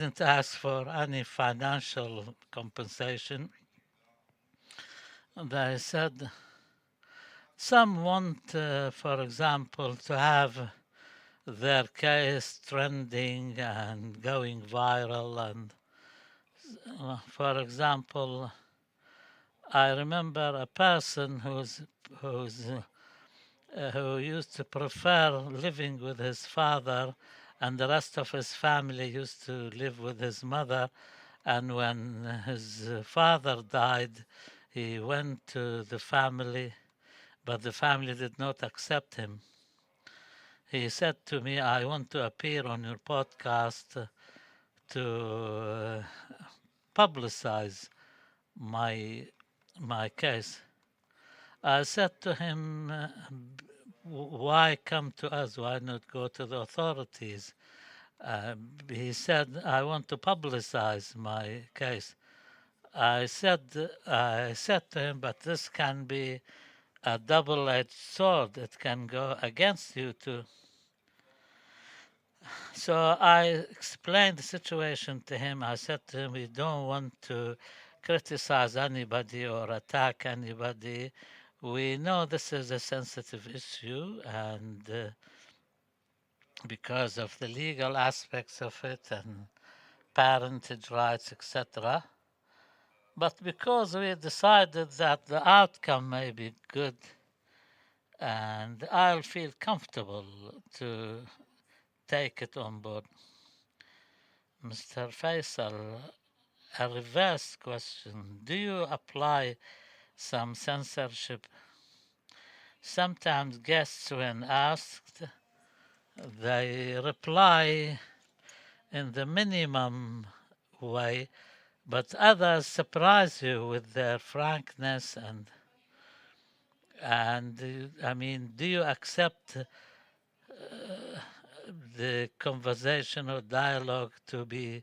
didn't ask for any financial compensation. They said some want, for example, to have their case trending and going viral. And for example, I remember a person who used to prefer living with his father, and the rest of his family used to live with his mother. And when his father died, he went to the family, but the family did not accept him. He said to me, I want to appear on your podcast to publicize my my case. I said to him, why come to us? Why not go to the authorities? Uh, he said, I want to publicize my case. I said to him, but this can be a double-edged sword. It can go against you too. So I explained the situation to him. I said to him, we don't want to criticize anybody or attack anybody. We know this is a sensitive issue, and because of the legal aspects of it and parentage rights, etc. But because we decided that the outcome may be good and I'll feel comfortable to take it on board. Mr. Faisal, a reverse question. Do you apply some censorship? Sometimes guests, when asked, they reply in the minimum way, but others surprise you with their frankness and I mean, do you accept the conversation or dialogue to be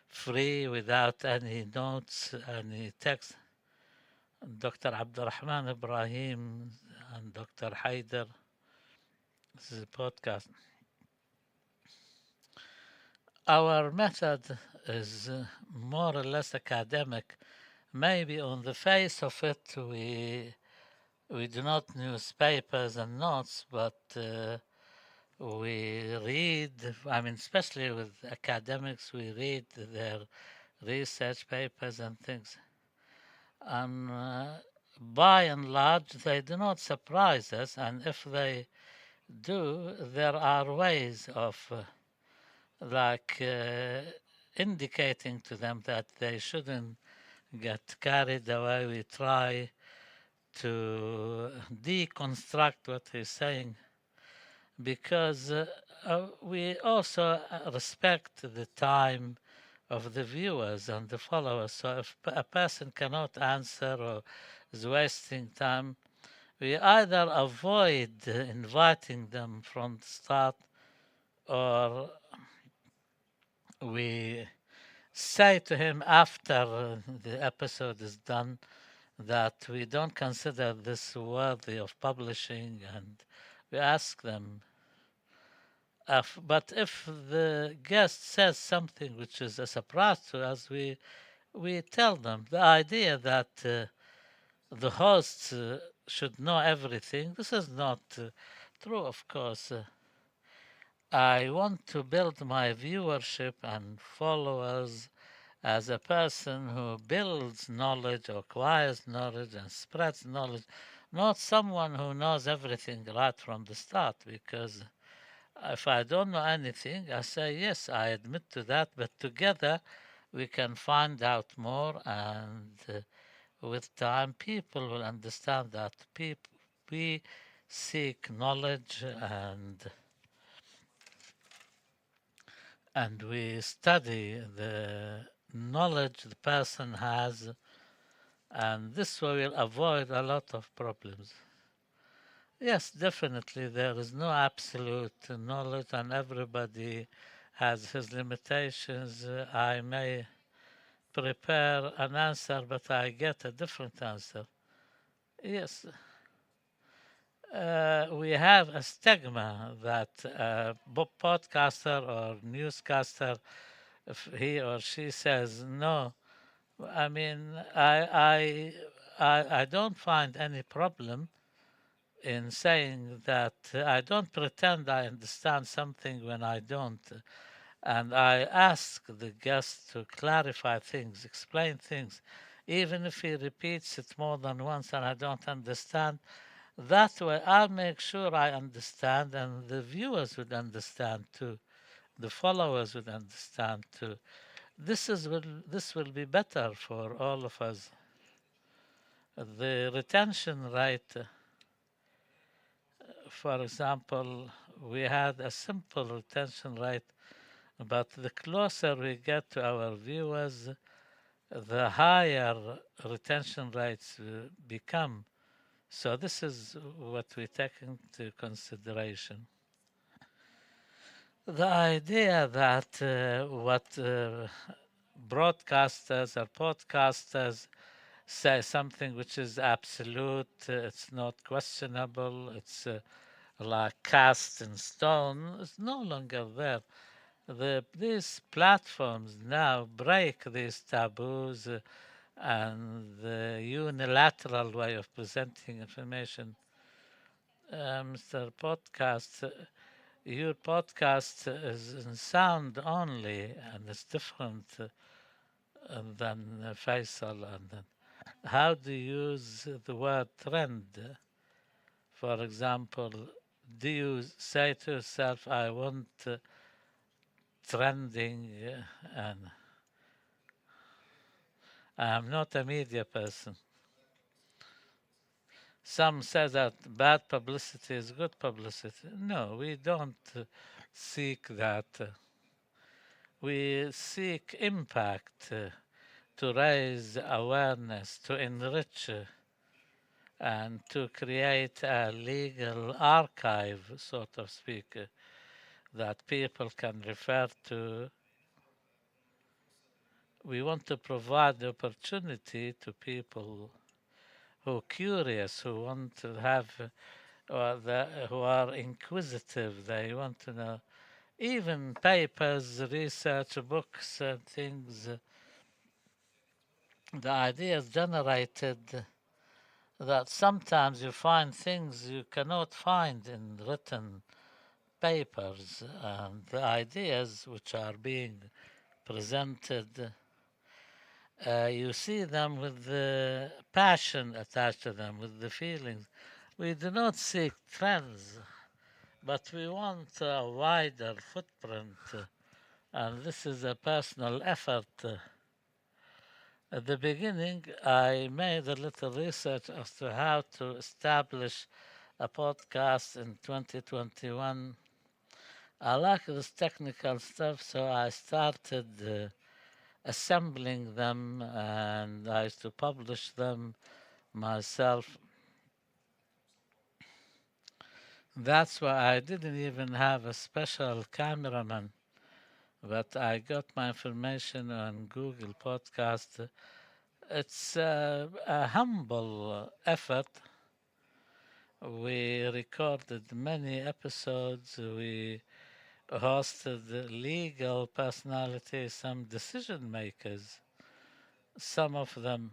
free without any notes, any text? Dr. Abdurrahman Ibrahim and Dr. Haider, this is a podcast. Our method is more or less academic. Maybe on the face of it, we do not use papers and notes, but we read. I mean, especially with academics, we read their research papers and things. And by and large, they do not surprise us. And if they do, there are ways of like indicating to them that they shouldn't get carried away. We try to deconstruct what he's saying because we also respect the time of the viewers and the followers. So if a person cannot answer or is wasting time, we either avoid inviting them from the start or we say to him after the episode is done that we don't consider this worthy of publishing, and we ask them. But if the guest says something which is a surprise to us, we tell them. The idea that the hosts should know everything, this is not true, of course. I want to build my viewership and followers as a person who builds knowledge, acquires knowledge, and spreads knowledge, not someone who knows everything right from the start. Because if I don't know anything, I say, yes, I admit to that, but together we can find out more, and with time, people will understand that we seek knowledge and we study the knowledge the person has, and this way we'll avoid a lot of problems. Yes, definitely, there is no absolute knowledge, and everybody has his limitations. I may prepare an answer, but I get a different answer. Yes, we have a stigma that a podcaster or newscaster if he or she says no, I mean, I don't find any problem in saying that I don't pretend I understand something when I don't. And I ask the guest to clarify things, explain things. Even if he repeats it more than once and I don't understand, that way I'll make sure I understand and the viewers would understand too. The followers would understand too. This will be better for all of us. The retention rate, for example, we had a simple retention rate, but the closer we get to our viewers, the higher retention rates become. So this is what we take into consideration. The idea that what broadcasters or podcasters say something which is absolute, it's not questionable, it's like cast in stone, is no longer there. These platforms now break these taboos and the unilateral way of presenting information. Mr. Podcast, your podcast is in sound only and it's different than Faisal. And how do you use the word trend? For example, do you say to yourself, I want trending and I'm not a media person? Some say that bad publicity is good publicity. No, we don't seek that. We seek impact to raise awareness, to enrich, and to create a legal archive, so to speak, that people can refer to. We want to provide the opportunity to people who are curious, who want to have, who are inquisitive, they want to know. Even papers, research, books, and things, the idea is generated that sometimes you find things you cannot find in written papers, and the ideas which are being presented, you see them with the passion attached to them, with the feelings. We do not seek trends, but we want a wider footprint, and this is a personal effort. At the beginning, I made a little research as to how to establish a podcast in 2021. I like this technical stuff, so I started assembling them and I used to publish them myself. That's why I didn't even have a special cameraman, but I got my information on Google Podcast. It's a humble effort. We recorded many episodes. We hosted legal personalities, some decision makers. Some of them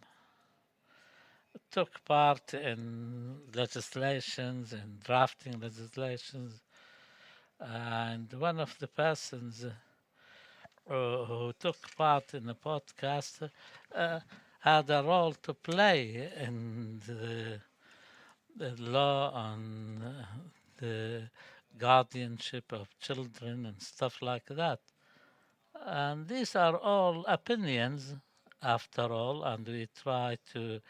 took part in legislations, in drafting legislations. And one of the persons who took part in the podcast had a role to play in the law on the guardianship of children and stuff like that. And these are all opinions, after all, and we try to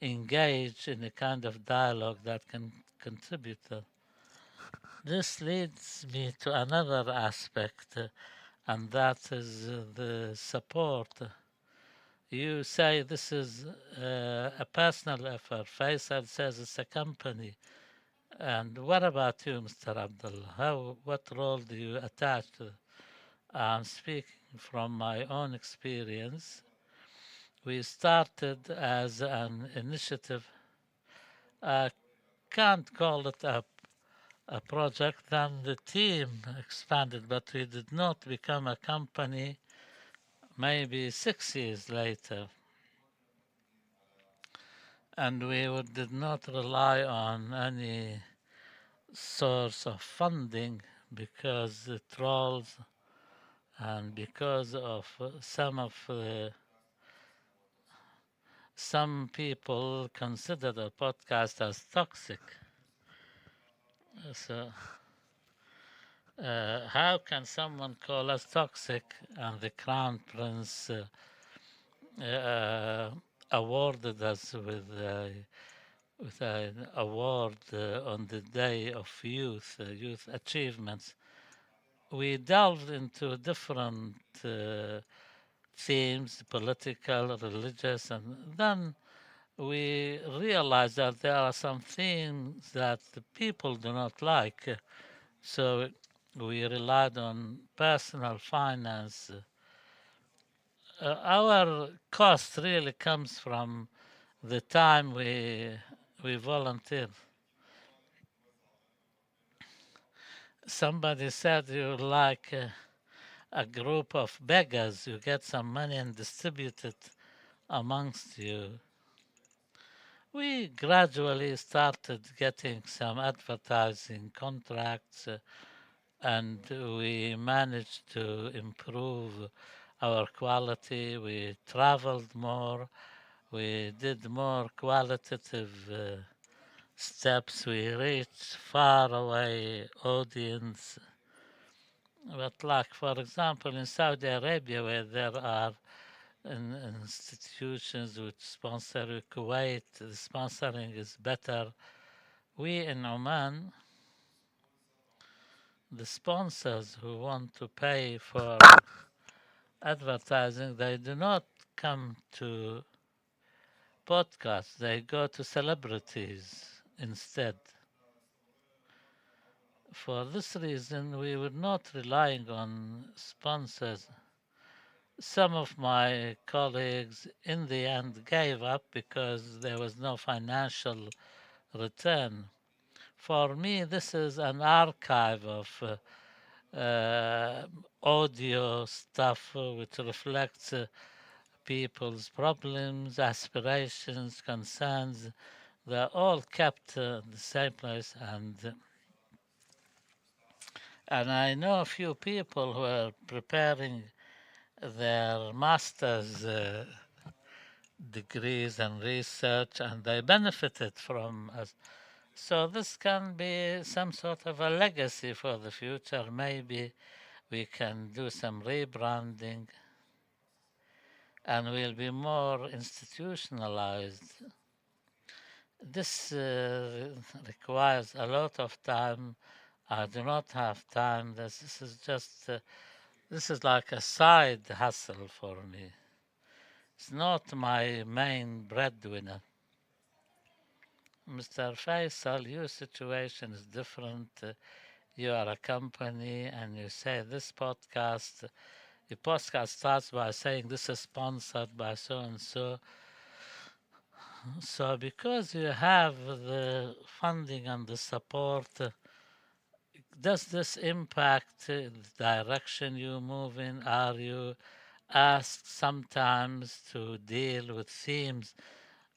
engage in a kind of dialogue that can contribute. This leads me to another aspect, and that is the support. You say this is a personal effort. Faisal says it's a company. And what about you, Mr. Abdullah? What role do you attach to? I'm speaking from my own experience. We started as an initiative. I can't call it a project. Then the team expanded, but we did not become a company maybe 6 years later, and did not rely on any source of funding because the trolls and because of some people consider the podcast as toxic. So, how can someone call us toxic? And the Crown Prince uh, awarded us with an award on the Day of Youth Achievements. We delved into different themes, political, religious, and then we realized that there are some things that the people do not like. So we relied on personal finance. Our cost really comes from the time we volunteer. Somebody said you're like a group of beggars. You get some money and distribute it amongst you. We gradually started getting some advertising contracts and we managed to improve our quality. We traveled more. We did more qualitative steps. We reached far away audience. But like, for example, in Saudi Arabia, where there are institutions which sponsor Kuwait, the sponsoring is better. We in Oman, the sponsors who want to pay for advertising, they do not come to podcasts, they go to celebrities instead. For this reason, we were not relying on sponsors. Some of my colleagues in the end gave up because there was no financial return. For me, this is an archive of audio stuff which reflects people's problems, aspirations, concerns. They're all kept in the same place, and I know a few people who are preparing their master's degrees and research, and they benefited from us. So this can be some sort of a legacy for the future. Maybe we can do some rebranding and we'll be more institutionalized. This requires a lot of time. I do not have time. This is just, this is like a side hustle for me. It's not my main breadwinner. Mr. Faisal, your situation is different. You are a company and you say this podcast, the podcast starts by saying this is sponsored by so and so. So, because you have the funding and the support, does this impact the direction you move in? Are you asked sometimes to deal with themes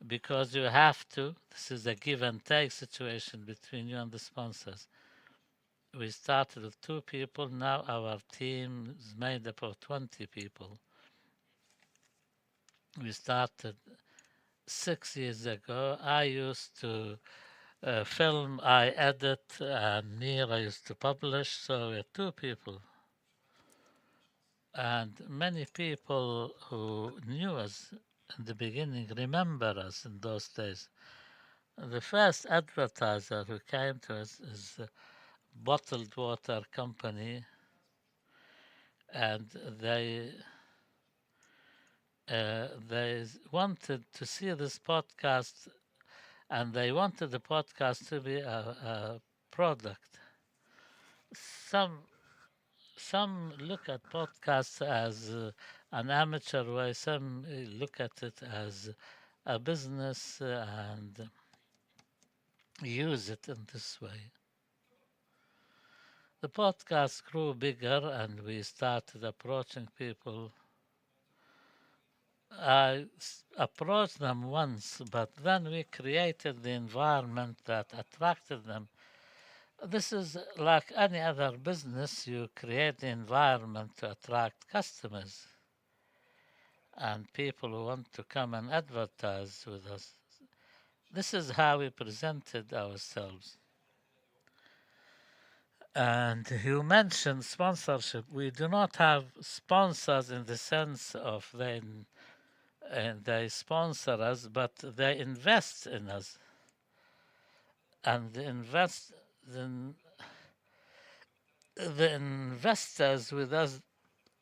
because you have to? This is a give and take situation between you and the sponsors. We started with 2 people, now our team is made up of 20 people. We started 6 years ago. I used to film, I edit, and Nir I used to publish, so we're 2 people. And many people who knew us in the beginning remember us in those days. The first advertiser who came to us is a bottled water company, and they wanted to see this podcast, and they wanted the podcast to be a product. Some some look at podcasts as an amateur way. Some look at it as a business and use it in this way. The podcast grew bigger, and we started approaching people approached them once, but then we created the environment that attracted them. This is like any other business, you create the environment to attract customers and people who want to come and advertise with us. This is how we presented ourselves. And you mentioned sponsorship. We do not have sponsors in the sense of they sponsor us, but they invest in us. And the, the investors with us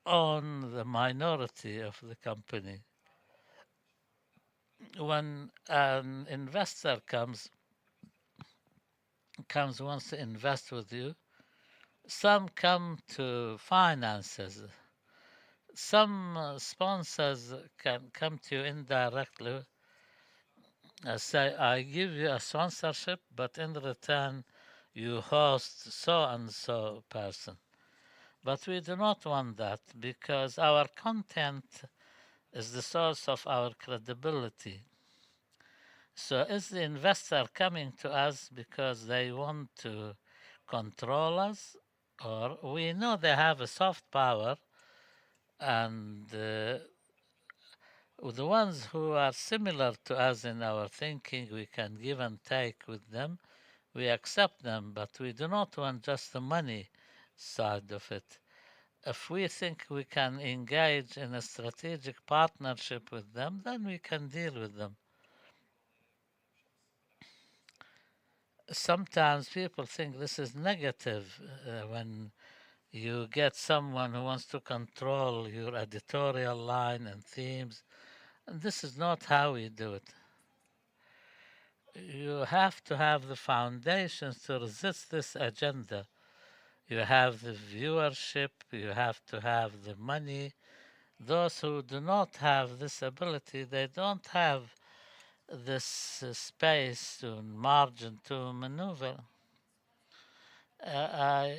own the minority of the company. When an investor wants to invest with you, some come to finances. Some sponsors can come to you indirectly, say, I give you a sponsorship, but in return, you host so and so person. But we do not want that because our content is the source of our credibility. So is the investor coming to us because they want to control us, or we know they have a soft power, and the ones who are similar to us in our thinking, we can give and take with them. We accept them, but we do not want just the money side of it. If we think we can engage in a strategic partnership with them, then we can deal with them. Sometimes people think this is negative when you get someone who wants to control your editorial line and themes. And this is not how we do it. You have to have the foundations to resist this agenda. You have the viewership, you have to have the money. Those who do not have this ability, they don't have this space to margin to maneuver. I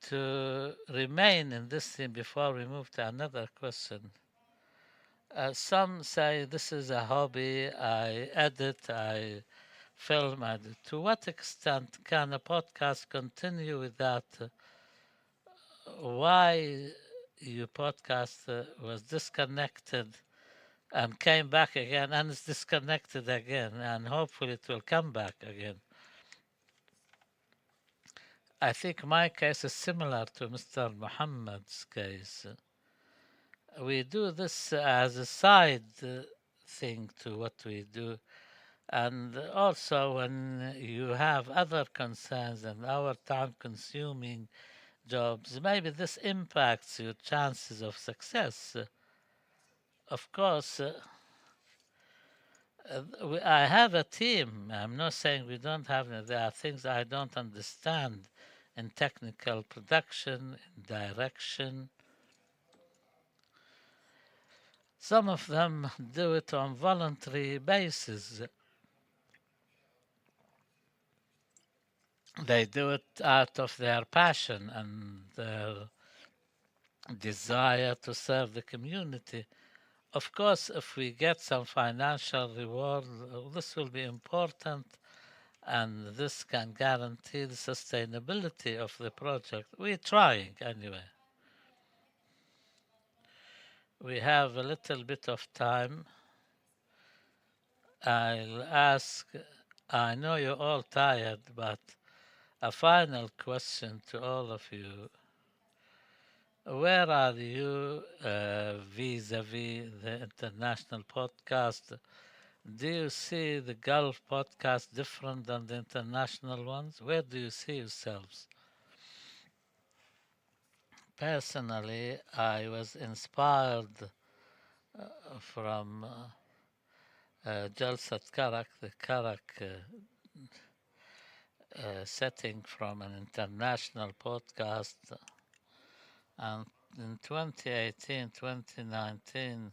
to remain in this theme before we move to another question. Some say this is a hobby, I edit, I film. To what extent can a podcast continue without why your podcast was disconnected and came back again and is disconnected again, and hopefully it will come back again? I think my case is similar to Mr. Muhammad's case. We do this as a side thing to what we do. And also, when you have other concerns and our time consuming jobs, maybe this impacts your chances of success. Of course, I have a team. I'm not saying we don't have them. There are things I don't understand in technical production, in direction. Some of them do it on voluntary basis. They do it out of their passion and their desire to serve the community. Of course, if we get some financial reward, this will be important and this can guarantee the sustainability of the project. We're trying anyway. We have a little bit of time. I'll ask, I know you're all tired, but a final question to all of you. Where are you vis-a-vis the international podcast? Do you see the Gulf podcast different than the international ones? Where do you see yourselves? Personally, I was inspired from Jalsat Karak, the Karak setting from an international podcast. And in 2018, 2019,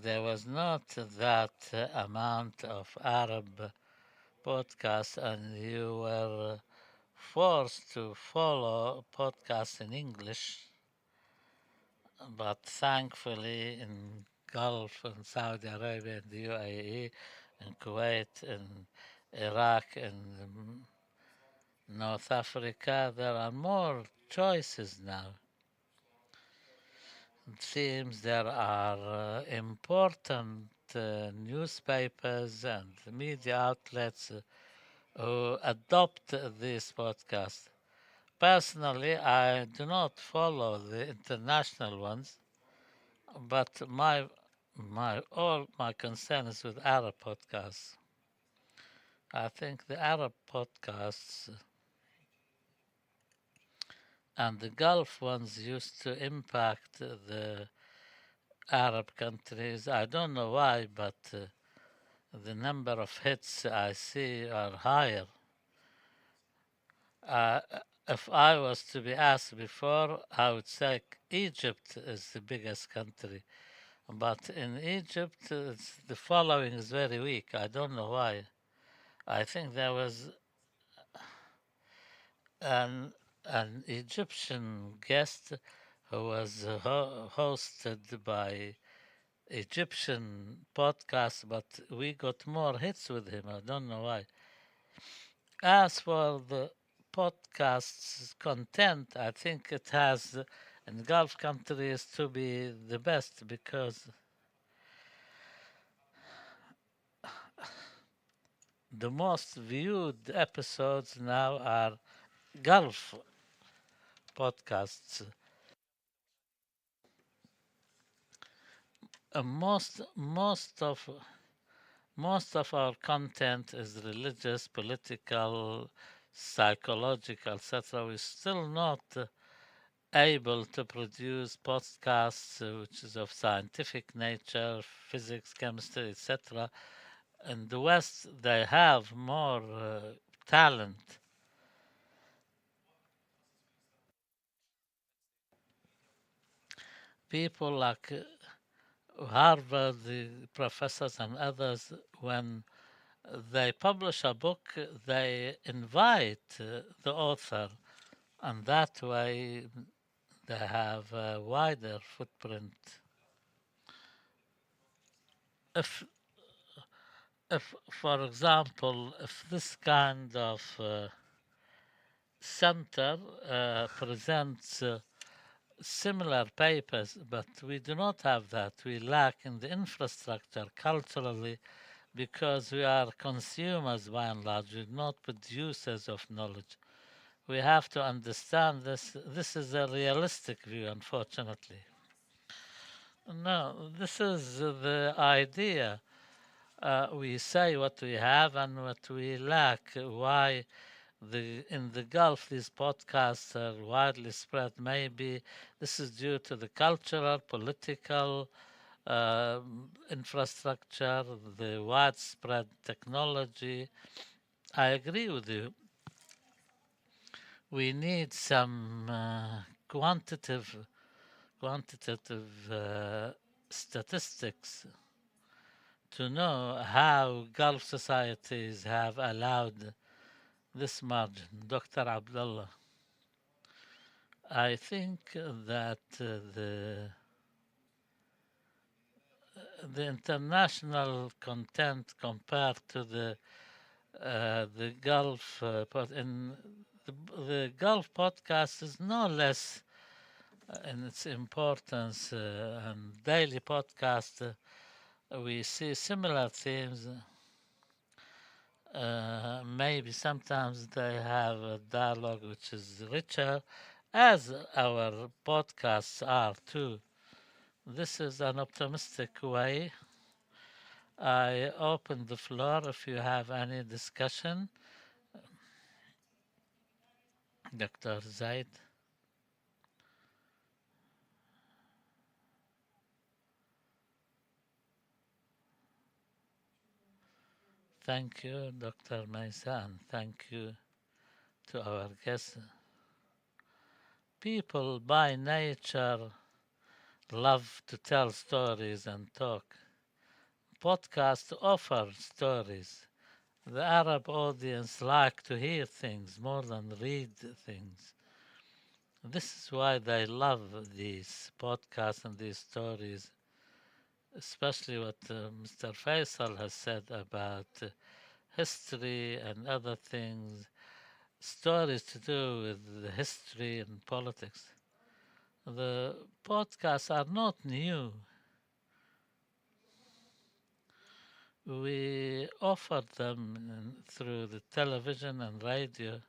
there was not that amount of Arab podcasts, and you were forced to follow podcasts in English. but thankfully in Gulf and Saudi Arabia and the UAE and Kuwait and Iraq and North Africa, there are more choices now. It seems there are important newspapers and media outlets who adopt this podcast. Personally, I do not follow the international ones, but my all my concern is with Arab podcasts. I think the Arab podcasts and the Gulf ones used to impact the Arab countries. I don't know why, but the number of hits I see are higher. Uh, if I was to be asked before, I would say Egypt is the biggest country. But in Egypt, the following is very weak. I don't know why. I think there was an Egyptian guest who was hosted by Egyptian podcast, but we got more hits with him. I don't know why. As for the podcast's content, I think it has in Gulf countries to be the best because the most viewed episodes now are Gulf podcasts. Most of our content is religious, political, psychological, etc. We're still not able to produce podcasts which is of scientific nature, physics, chemistry, etc. In the West, they have more talent. People like Harvard, the professors and others, when they publish a book, they invite the author, and that way they have a wider footprint. If, if for example, if this kind of center presents similar papers, but we do not have that. We lack in the infrastructure culturally because we are consumers by and large, we're not producers of knowledge. We have to understand this. This is a realistic view, unfortunately. No, this is the idea. We say what we have and what we lack. Why in the Gulf these podcasts are widely spread? Maybe this is due to the cultural, political infrastructure, the widespread technology. I agree with you. We need some quantitative statistics to know how Gulf societies have allowed this margin. Dr. Abdullah, I think that the international content compared to the Gulf in the Gulf podcast is no less in its importance and daily podcast. We see similar themes. Maybe sometimes they have a dialogue which is richer, as our podcasts are too. This is an optimistic way. I open the floor if you have any discussion. Dr. Zaid. Thank you, Dr. Maisa, and thank you to our guests. People by nature love to tell stories and talk. Podcasts offer stories. The Arab audience like to hear things more than read things. This is why they love these podcasts and these stories, especially what Mr. Faisal has said about history and other things, stories to do with history and politics. The podcasts are not new. We offered them through the television and radio.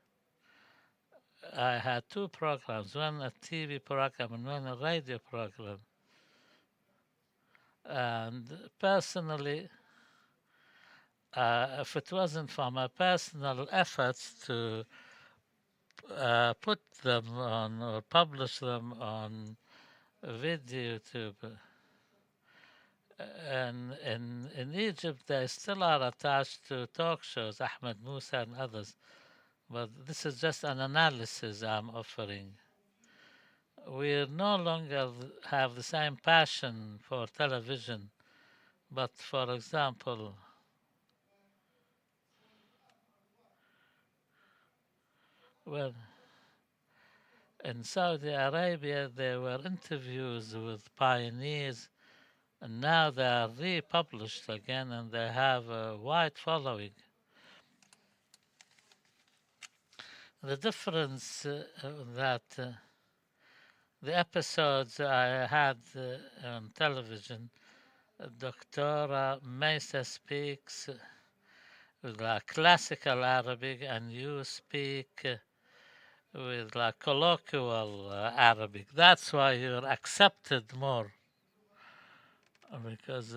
I had two programs, one a TV program and one a radio program. And personally, if it wasn't for my personal efforts to put them on or publish them on video tube, and in Egypt they still are attached to talk shows, Ahmed Musa and others. But this is just an analysis I'm offering. We no longer have the same passion for television, but for example, well, in Saudi Arabia, there were interviews with pioneers, and now they are republished again and they have a wide following. The difference that the episodes I had on television, Doctora Mesa speaks with like classical Arabic, and you speak with like colloquial Arabic. That's why you're accepted more. Because,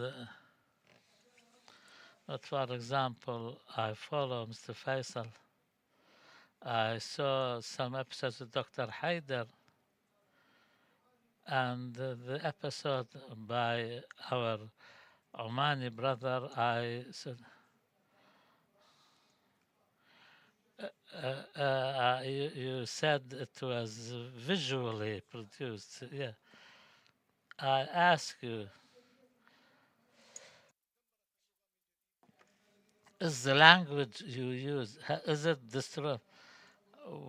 but for example, I follow Mr. Faisal. I saw some episodes with Dr. Haider, and the episode by our Omani brother, I said, you said it was visually produced. Yeah. I ask you, is the language you use, is it destroyed?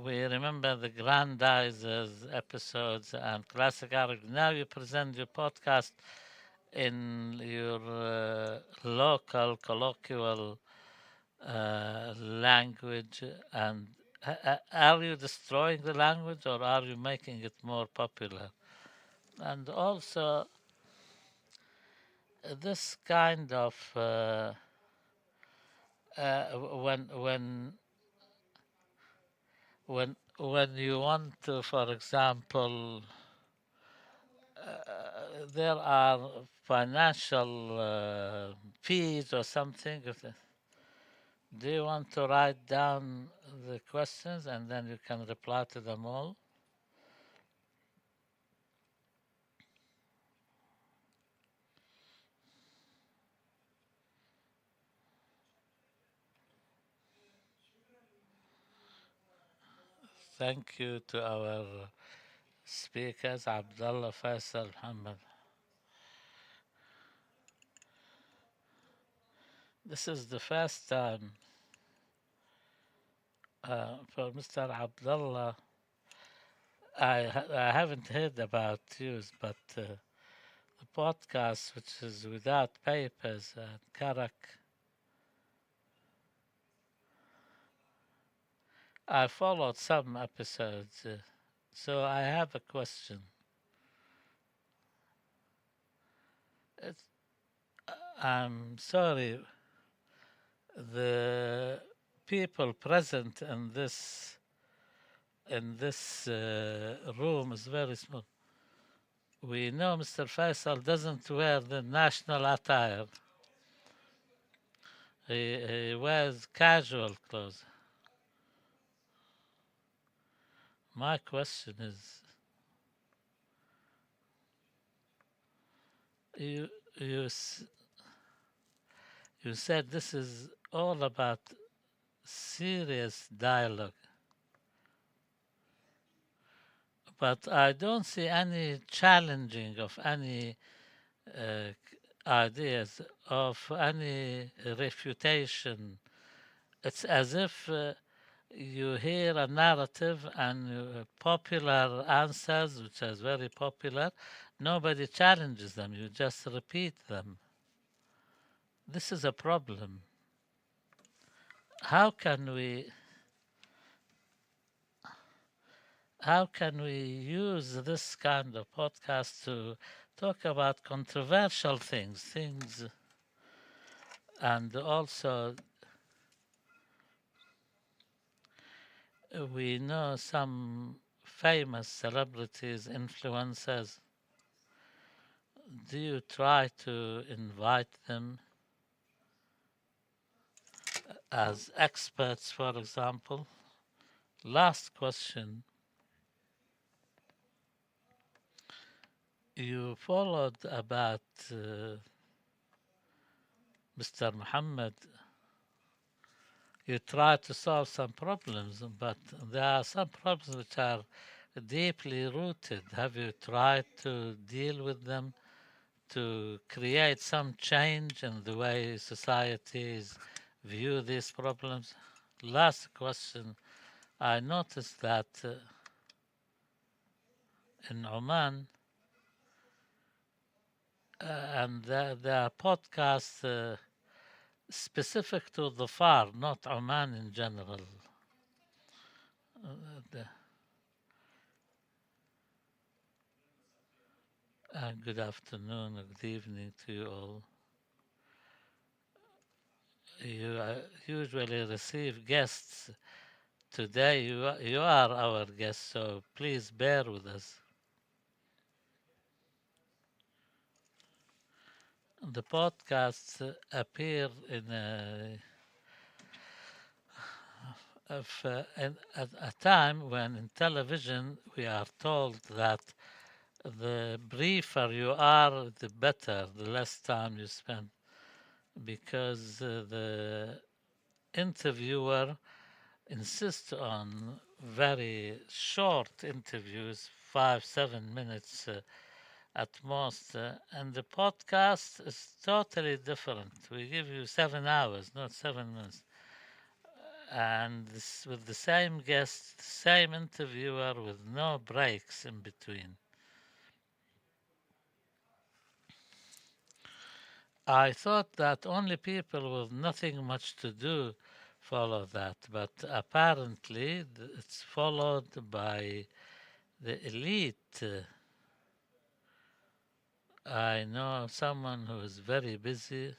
We remember the Grandizers episodes and classic Arabic. Now you present your podcast in your local colloquial language, and are you destroying the language or are you making it more popular? And also, this kind of when when you want to, for example, there are financial fees or something. Do you want to write down the questions and then you can reply to them all? Thank you to our speakers, Abdullah Faisal Muhammad. This is the first time for Mr. Abdullah. I haven't heard about yours, but the podcast, which is without papers at Karak, I followed some episodes, so I have a question. It's, I'm sorry, the people present in this room is very small. We know Mr. Faisal doesn't wear the national attire. He wears casual clothes. My question is, you you you said this is all about serious dialogue, but I don't see any challenging of any uh, ideas, of any refutation. It's as if You hear a narrative and popular answers, which is very popular, nobody challenges them, you just repeat them. This is a problem. How can we how can we use this kind of podcast to talk about controversial things, and also we know some famous celebrities, influencers. Do you try to invite them as experts, for example? Last question. You followed about Mr. Muhammad. You try to solve some problems, but there are some problems which are deeply rooted. Have you tried to deal with them to create some change in the way societies view these problems? Last question. I noticed that in Oman, and there are podcasts specific to the Dhofar, not Oman in general. The- Good afternoon, good evening to you all. You usually receive guests. Today you are our guest, so please bear with us. The podcasts appear in at a time when in television we are told that the briefer you are, the better, the less time you spend, because the interviewer insists on very short interviews, 5, 7 minutes at most, and the podcast is totally different. We give you 7 hours, not 7 minutes, and this, with the same guest, same interviewer, with no breaks in between. I thought that only people with nothing much to do follow that, but apparently it's followed by the elite. I know someone who is very busy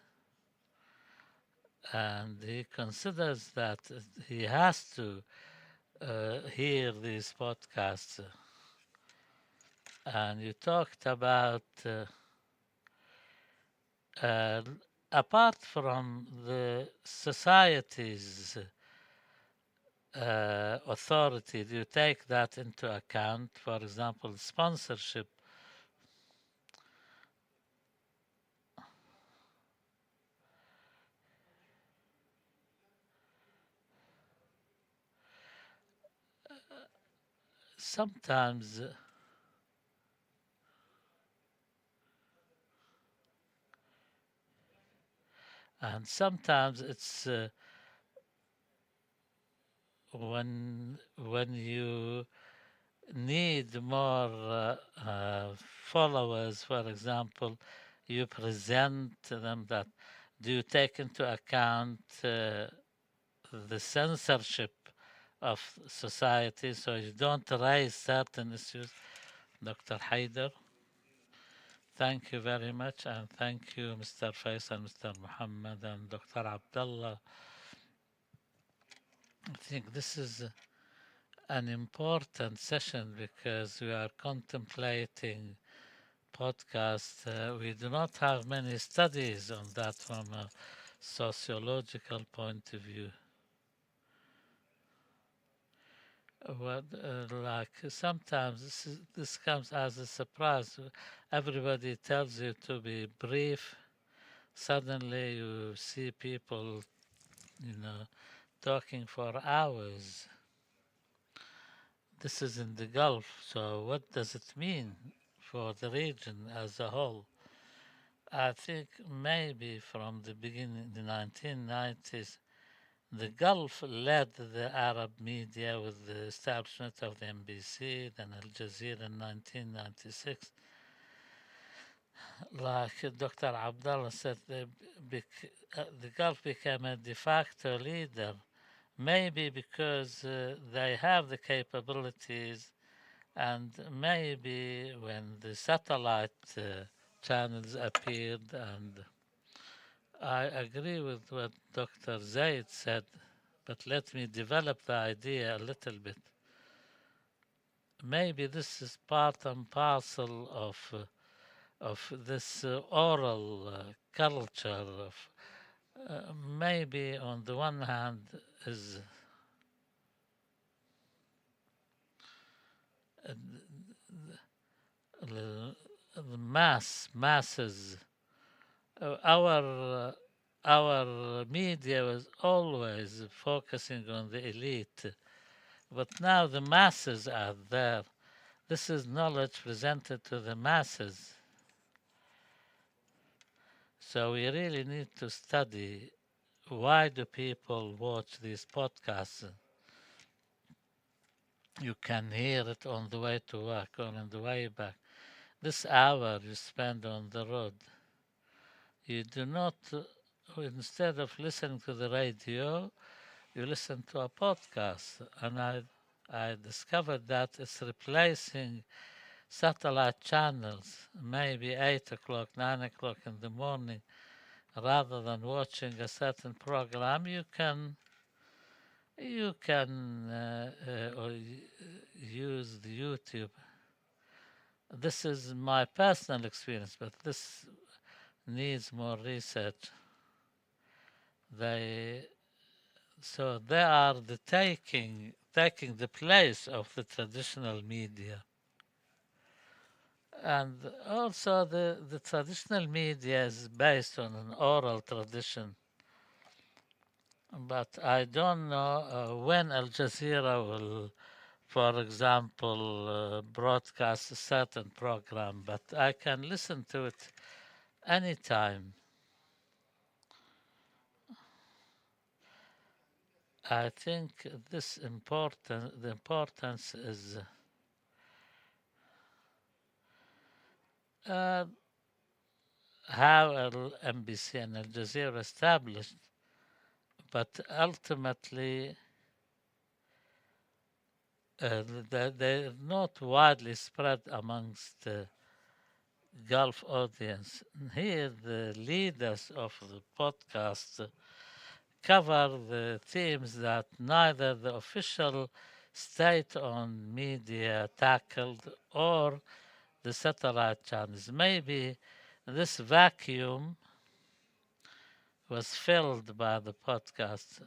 and he considers that he has to hear these podcasts. And you talked about, uh, apart from the society's authority, do you take that into account? For example, sponsorship. Sometimes, and sometimes it's when you need more followers, for example, you present to them that. Do you take into account the censorship of society so you don't raise certain issues? Dr. Haider, thank you very much, and thank you, Mr. Faisal, Mr. Muhammad, and Dr. Abdullah. I think this is an important session because we are contemplating podcasts. We do not have many studies on that from a sociological point of view. What, like sometimes this comes as a surprise. Everybody tells you to be brief. Suddenly you see people, talking for hours. This is in the Gulf, so what does it mean for the region as a whole? I think maybe from the beginning, the 1990s, The Gulf led the Arab media with the establishment of the NBC, then Al Jazeera in 1996. Like Dr. Abdullah said, the Gulf became a de facto leader, maybe because they have the capabilities, and maybe when the satellite channels appeared, and I agree with what Dr. Zaid said, but let me develop the idea a little bit. Maybe this is part and parcel of this oral culture of maybe on the one hand is uh, the masses. Our media was always focusing on the elite, but now the masses are there. This is knowledge presented to the masses. So we really need to study why do people watch these podcasts. You can hear it on the way to work or on the way back. This hour you spend on the road, you do not, instead of listening to the radio, you listen to a podcast. And I discovered that it's replacing satellite channels, maybe 8 o'clock, 9 o'clock in the morning. Rather than watching a certain program, you can use the YouTube. This is my personal experience, but this needs more research. They they are taking the place of the traditional media, and also the traditional media is based on an oral tradition. But I don't know when Al Jazeera will, for example, broadcast a certain program, but I can listen to it anytime. I think the importance is uh, how NBC and Al Jazeera established, but ultimately they're not widely spread amongst the Gulf audience. Here, the leaders of the podcast cover the themes that neither the official state-owned media tackled or the satellite channels. Maybe this vacuum was filled by the podcast.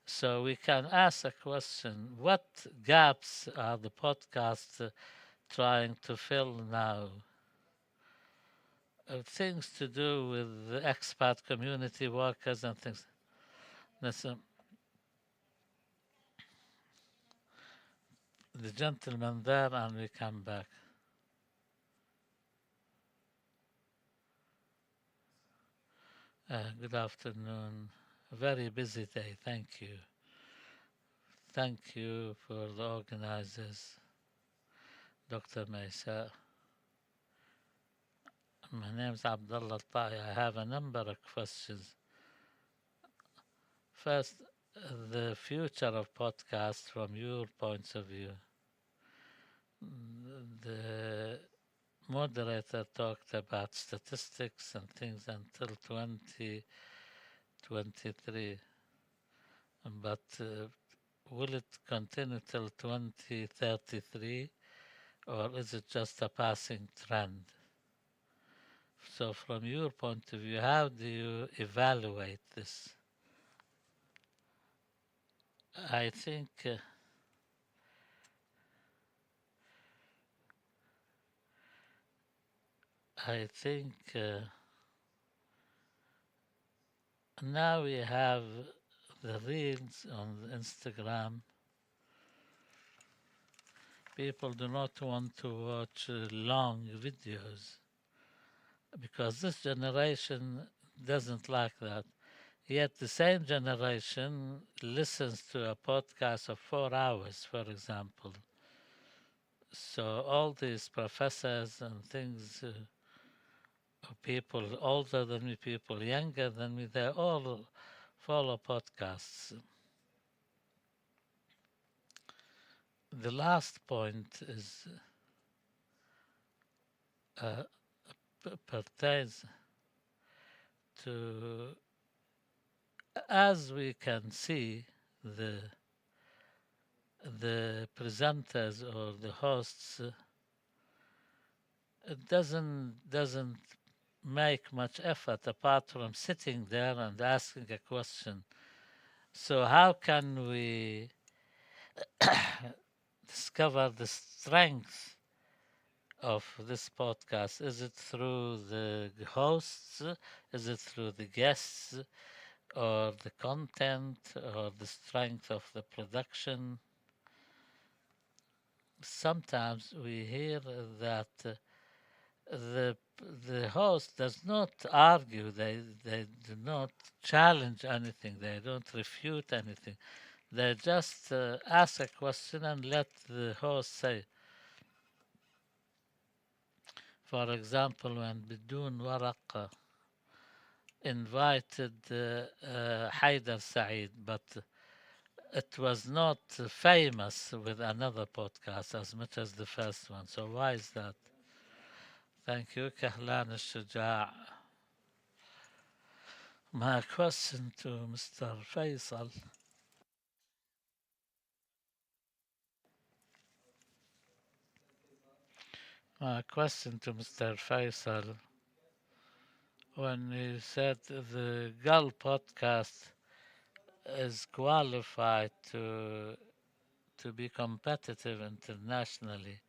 So we can ask a question, what gaps are the podcasts trying to fill now? Things to do with the expat community workers and things. Listen, the gentleman there, and we come back. Good afternoon. A very busy day. Thank you. Thank you for the organizers, Dr. Mesa. My name is Abdullah Tai. I have a number of questions. First, the future of podcasts from your points of view. The moderator talked about statistics and things until 2023, but will it continue till 2033, or is it just a passing trend? So from your point of view, how do you evaluate this? I think now we have the reels on Instagram. People do not want to watch long videos because this generation doesn't like that. Yet the same generation listens to a podcast of 4 hours, for example. So all these professors and things, people older than me, people younger than me, they all follow podcasts. The last point is uh, pertains to, as we can see, the presenters or the hosts it doesn't make much effort apart from sitting there and asking a question. So how can we discover the strength of this podcast? Is it through the hosts? Is it through the guests? Or the content? Or the strength of the production? Sometimes we hear that the the host does not argue. They do not challenge anything. They don't refute anything. They just ask a question and let the host say. For example, when Bidun Waraq invited Haidar Saeed, but it was not famous with another podcast as much as the first one. So why is that? Thank you, Kahlan al-Shuja'. My question to Mr. Faisal. My question to Mr. Faisal. When you said the Gull podcast is qualified to be competitive internationally,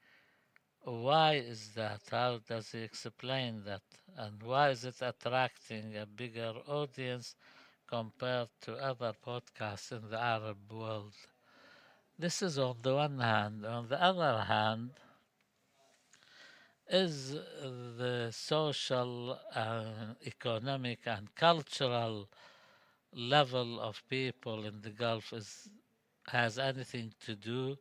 why is that? How does he explain that? And why is it attracting a bigger audience compared to other podcasts in the Arab world? This is on the one hand. On the other hand, is the social, economic, and cultural level of people in the Gulf has anything to do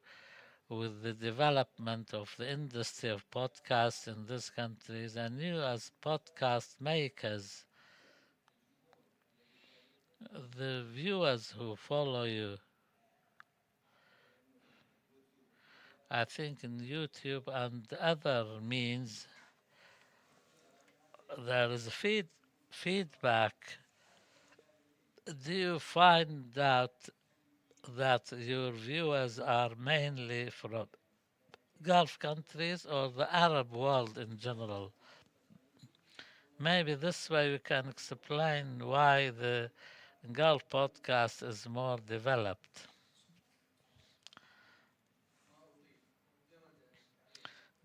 with the development of the industry of podcasts in these countries, and you as podcast makers, the viewers who follow you, I think in YouTube and other means, there is feedback. Do you find that your viewers are mainly from Gulf countries or the Arab world in general? Maybe this way we can explain why the Gulf podcast is more developed.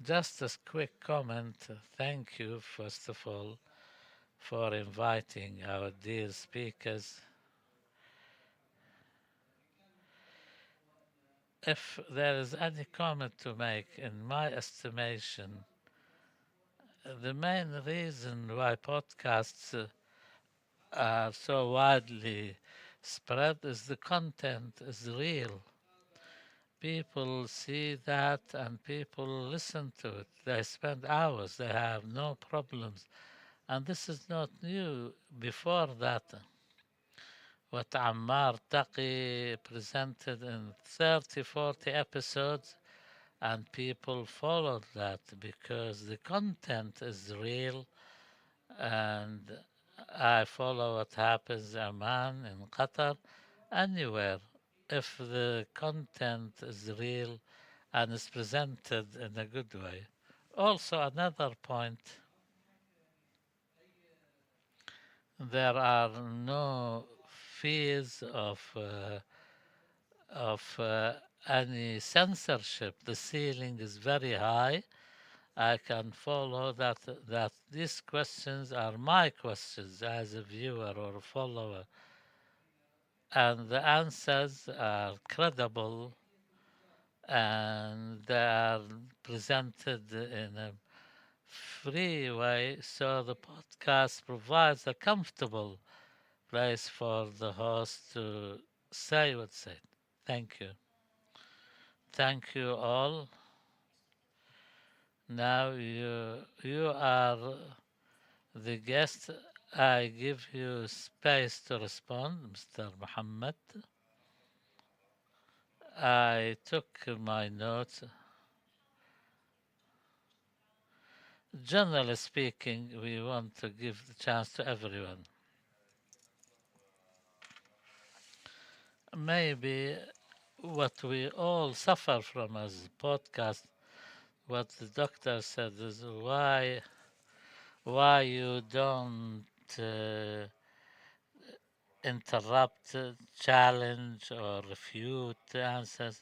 Just a quick comment. Thank you, first of all, for inviting our dear speakers. If there is any comment to make, in my estimation, the main reason why podcasts are so widely spread is the content is real. People see that and people listen to it. They spend hours, they have no problems. And this is not new. Before that, what Ammar Taqi presented in 30, 40 episodes, and people followed that because the content is real. And I follow what happens in Amman, in Qatar, anywhere. If the content is real and is presented in a good way. Also, another point, there are no fears of any censorship. The ceiling is very high. I can follow that these questions are my questions as a viewer or a follower, and the answers are credible and they are presented in a free way. So the podcast provides a comfortable place for the host to say what's it. Thank you. Thank you all. Now you are the guest. I give you space to respond, Mr. Muhammad. I took my notes. Generally speaking, we want to give the chance to everyone. Maybe what we all suffer from as podcast, what the doctor said is why you don't uh, interrupt, challenge, or refute the answers.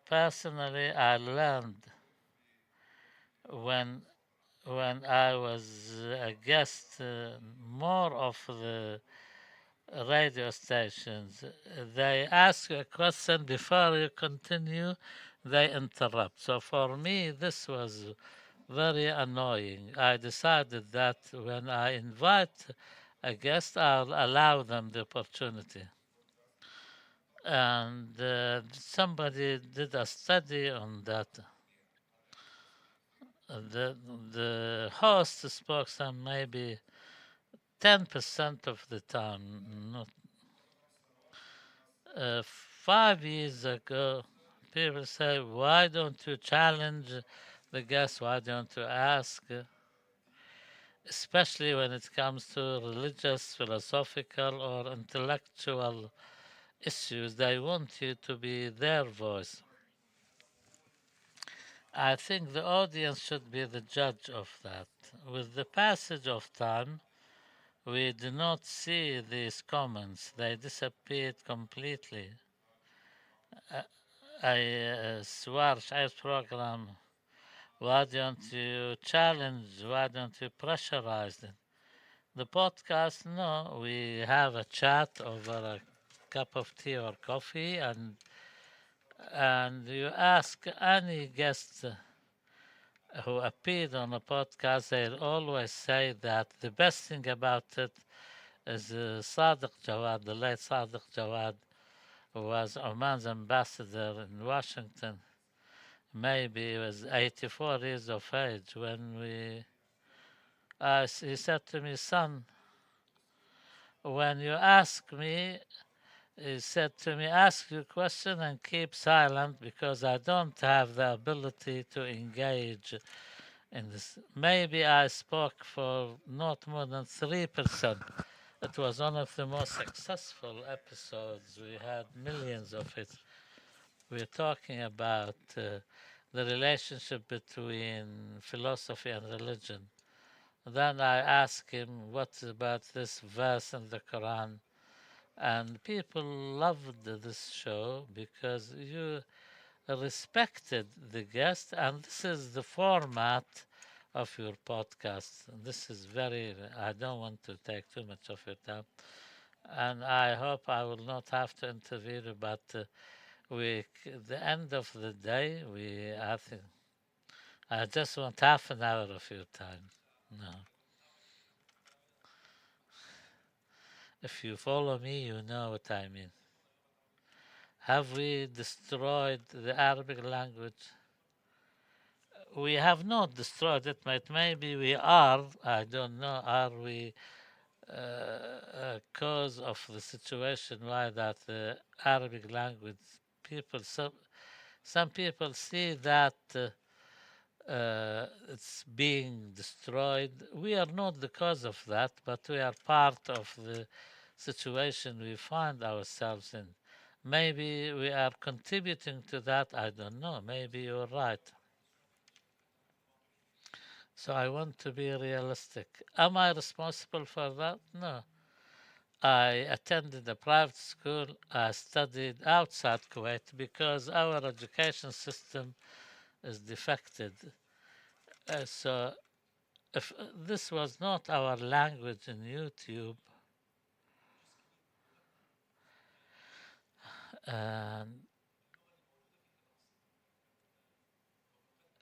Personally, I learned when when I was a guest, more of the radio stations, they ask you a question before you continue, they interrupt. So for me, this was very annoying. I decided that when I invite a guest, I'll allow them the opportunity. And somebody did a study on that. The, the host spoke some maybe 10% of the time. Not 5 years ago, people say, "Why don't you challenge the guest? Why don't you ask?" Especially when it comes to religious, philosophical, or intellectual issues, they want you to be their voice. I think the audience should be the judge of that. With the passage of time, we do not see these comments, they disappeared completely. سوار شايف program. Why don't you challenge? Why don't you pressurize them? The podcast, no, we have a chat over a cup of tea or coffee, and you ask any guest who appeared on a podcast, they'll always say that the best thing about it is Sadiq Jawad, the late Sadiq Jawad, who was Oman's ambassador in Washington. Maybe he was 84 years of age when he said to me, son, when you ask me, he said to me, ask your question and keep silent because I don't have the ability to engage in this. Maybe I spoke for not more than 3%. It was one of the most successful episodes. We had millions of it. We're talking about the relationship between philosophy and religion. Then I asked him, what about this verse in the Quran? And people loved this show because you respected the guest, and this is the format of your podcast. This is very, I don't want to take too much of your time, and I hope I will not have to intervene, but the end of the day, I think, I just want half an hour of your time. No. If you follow me, you know what I mean. Have we destroyed the Arabic language? We have not destroyed it, but maybe we are. I don't know. Are we a cause of the situation why that the Arabic language people, some people see that it's being destroyed. We are not the cause of that, but we are part of the situation we find ourselves in. Maybe we are contributing to that. I don't know. Maybe you're right. So I want to be realistic. Am I responsible for that? No. I attended a private school. I studied outside Kuwait because our education system is defected. So if this was not our language in YouTube, and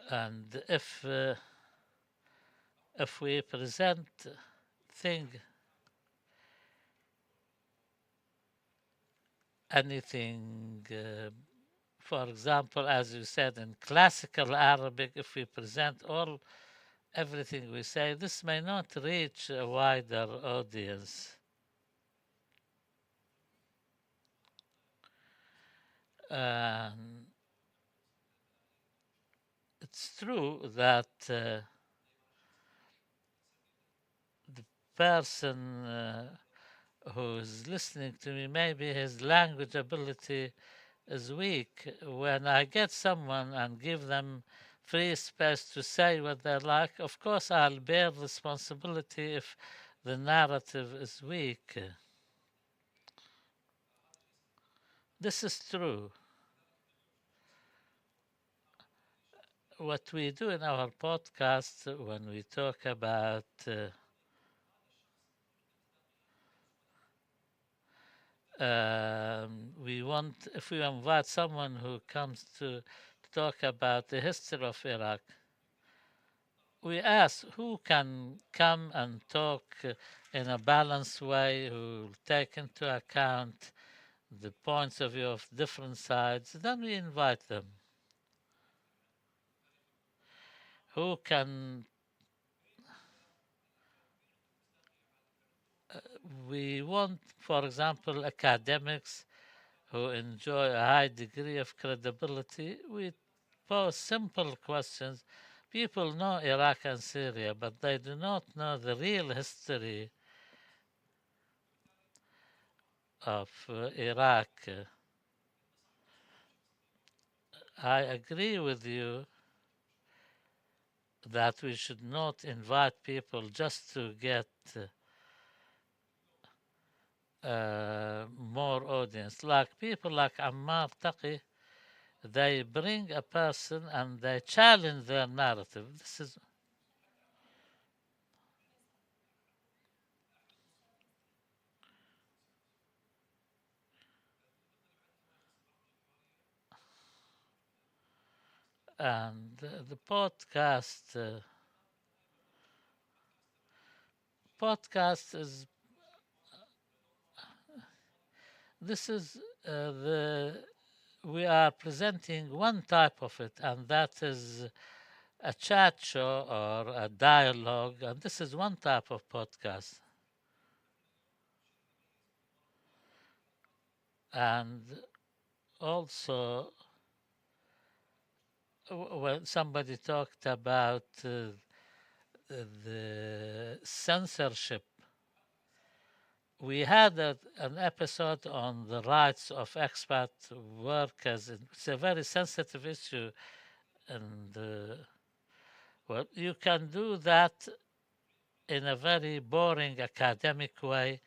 and if we present thing anything. For example, as you said, in classical Arabic, if we present all everything we say, this may not reach a wider audience. Um, it's true that the person who's listening to me, maybe his language ability is weak. When I get someone and give them free space to say what they like, of course I'll bear responsibility if the narrative is weak. This is true. What we do in our podcast when we talk about we want, if we invite someone who comes to talk about the history of Iraq, we ask who can come and talk in a balanced way, who will take into account the points of view of different sides. Then we invite them. Who can, we want, for example, academics who enjoy a high degree of credibility. We pose simple questions. People know Iraq and Syria, but they do not know the real history of Iraq. I agree with you that we should not invite people just to get more audience. Like people like Ammar Taqi, they bring a person and they challenge their narrative. This is and the podcast is this is the we are presenting one type of it, and that is a chat show or a dialogue, and this is one type of podcast. And also, when somebody talked about the censorship, we had an episode on the rights of expat workers. It's a very sensitive issue, and well, you can do that in a very boring academic way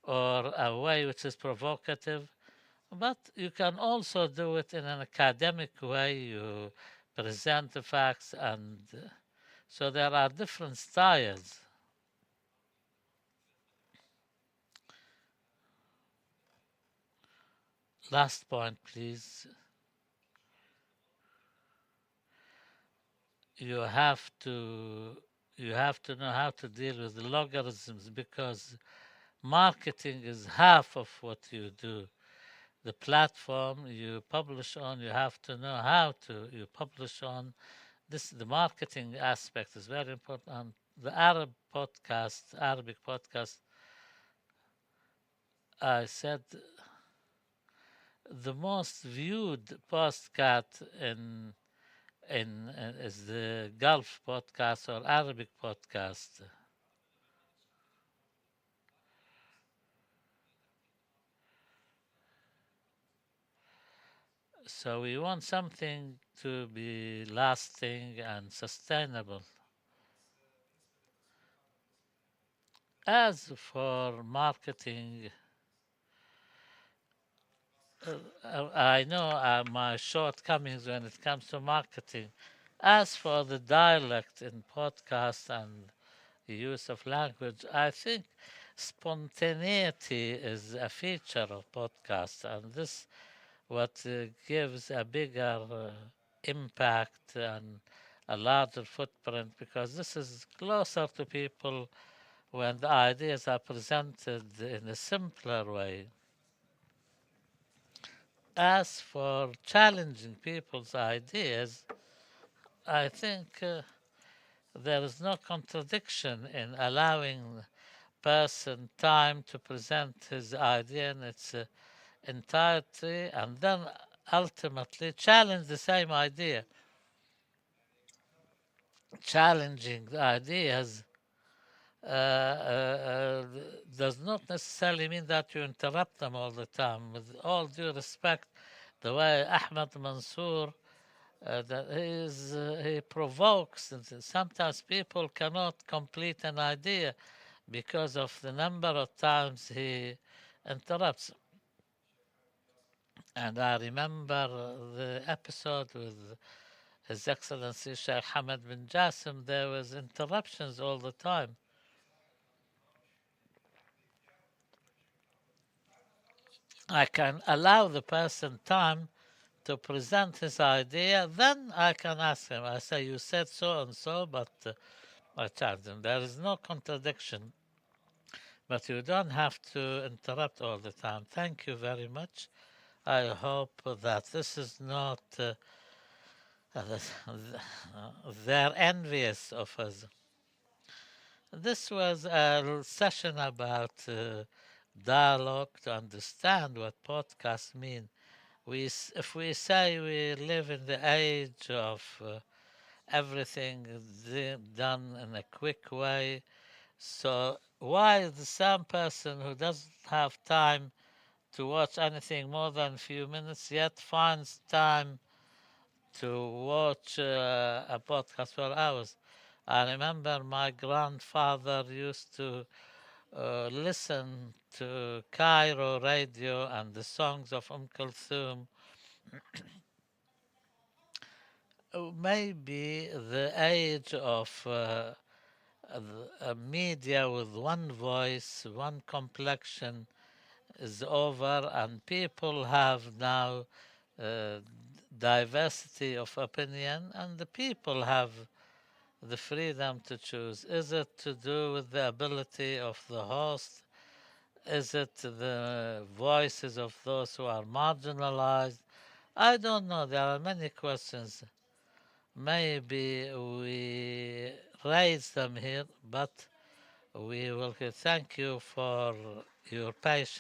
or a way which is provocative, but you can also do it in an academic way. You present the facts, and so there are different styles. Last point, please. You have to you have to know how to deal with the logarithms, because marketing is half of what you do. The platform you publish on, you have to know how to you publish on. This the marketing aspect is very important. And the Arabic podcast, I said the most viewed podcast in is the Gulf podcast or Arabic podcast. So we want something to be lasting and sustainable. As for marketing, I know my shortcomings when it comes to marketing. As for the dialect in podcast and the use of language, I think spontaneity is a feature of podcast, and this what gives a bigger impact and a larger footprint, because this is closer to people when the ideas are presented in a simpler way. as for challenging people's ideas, I think there is no contradiction in allowing the person time to present his idea in its entirety and then ultimately challenge the same idea. Challenging the ideas does not necessarily mean that you interrupt them all the time. With all due respect, the way Ahmed Mansour he provokes. And sometimes people cannot complete an idea because of the number of times he interrupts. And I remember the episode with His Excellency Sheikh Hamad bin Jassim. There was interruptions all the time. I can allow the person time to present his idea, then I can ask him. I say, "You said so and so, but I charge him." There is no contradiction, but you don't have to interrupt all the time. Thank you very much. I hope that this is not they're envious of us. This was a session about dialogue to understand what podcasts mean. If we say we live in the age of everything done in a quick way, so why the same person who doesn't have time to watch anything more than a few minutes yet finds time to watch a podcast for hours? I remember my grandfather used to listen to Cairo radio and the songs of Kulthum. Maybe the age of a media with one voice, one complexion is over, and people have now uh, diversity of opinion, and the people have the freedom to choose. Is it to do with the ability of the host? Is it the voices of those who are marginalized? I don't know. There are many questions. Maybe we raise them here, but we will thank you for your patience.